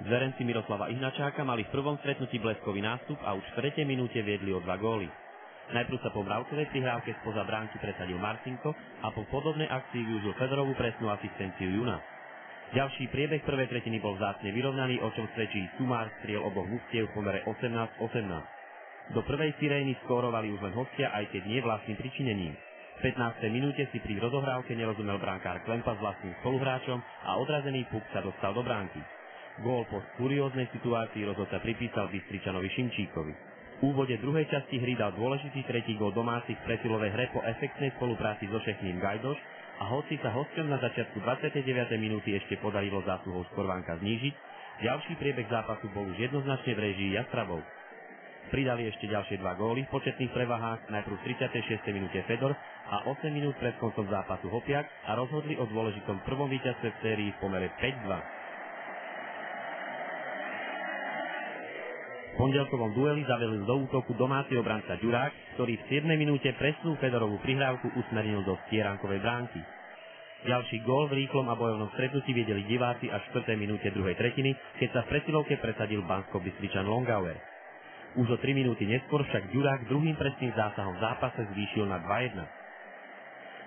Zverenci Miroslava Ihnačáka mali v prvom stretnutí bleskový nástup a už v 3. minúte viedli o 2 góly. Najprv sa po mravcovej prihrávke spoza bránky presadil Marcinko a po podobnej akcii využil Fedorovú presnú asistenciu Juna. Ďalší priebeh prvej tretiny bol vzácne vyrovnaný, o čom svedčí sumár striel oboch mužstiev v pomere 18-18. Do prvej sirény skórovali už len hostia, aj keď nie vlastným pričinením. V 15. minúte si pri rozohrávke nerozumel brankár Klempa s vlastným spoluhráčom a odrazený puk sa dostal do bránky. Gól po kurióznej situácii rozhodca pripísal Bystričanovi Šimčíkovi. V úvode druhej časti hry dal dôležitý tretí gól domácich v presilovej hre po efektnej spolupráci so Šechným Gajdoš a hoci sa hosťom na začiatku 29. minúty ešte podarilo zásluhou Skorvánka znížiť, ďalší priebeh zápasu bol už jednoznačne v réžii Jastrabov. Pridali ešte ďalšie 2 góly v početných prevahách, najprv v 36. minúte Fedor a 8 minút pred koncom zápasu Hopiak a rozhodli o dôležitom prvom víťazstve v sérii v pomere 5-2. V pondelkovom dueli zavelil do útoku domáci obranca Ďurák, ktorý v 7. minúte presnú Fedorovú prihrávku usmernil do stierankovej bránky. Ďalší gól v rýchlom a bojovnom stretnutí viedeli diváci až v 4. minúte druhej tretiny, keď sa v presilovke presadil Bansko-Bystričan Longauer. Už o 3 minúty neskôr však Ďurák druhým presným zásahom v zápase zvýšil na 2-1.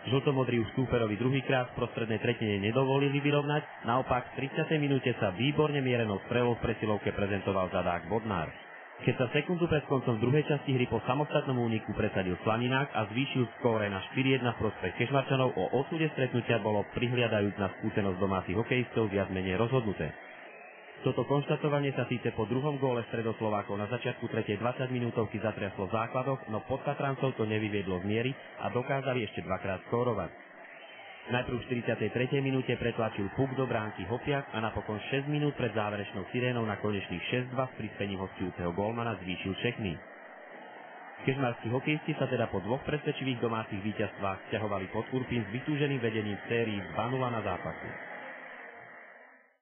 Žltomodrí už súperovi druhýkrát v prostrednej tretine nedovolili vyrovnať, naopak v 30. minúte sa výborne mierenou strelou v presilovke prezentoval zadák Bodnár. Keď sa sekundu pred koncom druhej časti hry po samostatnom úniku presadil Slaninák a zvýšil skóre na 4-1 v prospech Kežmarčanov, o osude stretnutia bolo prihliadajúc na skúsenosť domácich hokejistov viac menej rozhodnuté. Toto konštatovanie sa síce po druhom góle Stredoslovákov na začiatku 3. 20 minútovky zatriaslo v základoch, no podtatrancov to nevyviedlo z miery a dokázali ešte 2-krát skórovať. Najprv v 43. minúte pretlačil puk do bránky Hopiak a napokon 6 minút pred záverečnou sirénou na konečných 6-2 s prispením hostujúceho gólmana zvýšil Šechný. Kežmarskí hokejisti sa teda po 2 presvedčivých domácich víťazstvách sťahovali pod Urpín s vytúženým vedením v sérii 2-0 na zápasu.